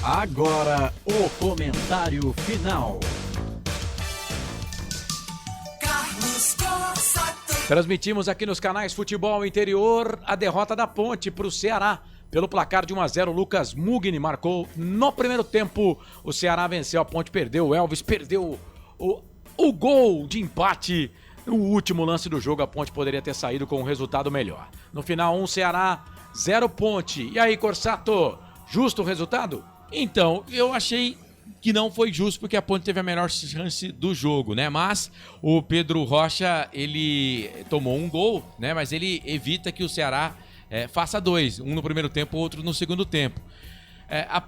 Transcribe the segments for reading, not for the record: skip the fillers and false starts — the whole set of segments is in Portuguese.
Agora, o comentário final. Transmitimos aqui nos canais Futebol Interior a derrota da Ponte para o Ceará. Pelo placar de 1-0, Lucas Mugni marcou no primeiro tempo. O Ceará venceu, a Ponte perdeu, o Elvis perdeu o gol de empate. No último lance do jogo, a Ponte poderia ter saído com um resultado melhor. No final, 1 Ceará, 0 Ponte. E aí, Corsato, justo o resultado? Então, eu achei que não foi justo porque a Ponte teve a melhor chance do jogo, né? Mas o Pedro Rocha, ele tomou um gol, né? Mas ele evita que o Ceará faça dois, um no primeiro tempo, outro no segundo tempo.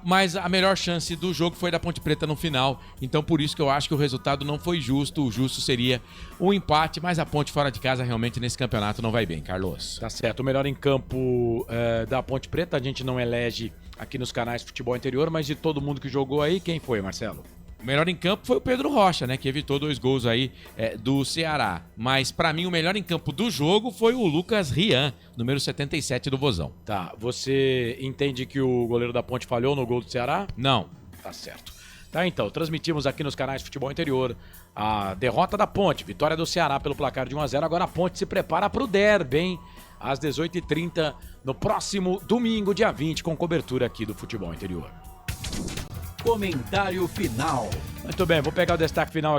Mas a melhor chance do jogo foi da Ponte Preta no final, então por isso que eu acho que o resultado não foi justo. O justo seria um empate, mas a Ponte fora de casa realmente nesse campeonato não vai bem, Carlos. Tá certo, o melhor em campo da Ponte Preta, a gente não elege aqui nos canais Futebol Interior, mas de todo mundo que jogou aí, quem foi, Marcelo? O melhor em campo foi o Pedro Rocha, né, que evitou 2 gols aí do Ceará. Mas pra mim o melhor em campo do jogo foi o Lucas Rian, número 77 do Vozão. Tá, você entende que o goleiro da Ponte falhou no gol do Ceará? Não. Tá certo. Tá, então, transmitimos aqui nos canais Futebol Interior a derrota da Ponte, vitória do Ceará pelo placar de 1-0. Agora a Ponte se prepara pro derby, hein? Às 18h30, no próximo domingo, dia 20, com cobertura aqui do Futebol Interior. Comentário final. Muito bem, vou pegar o destaque final aqui.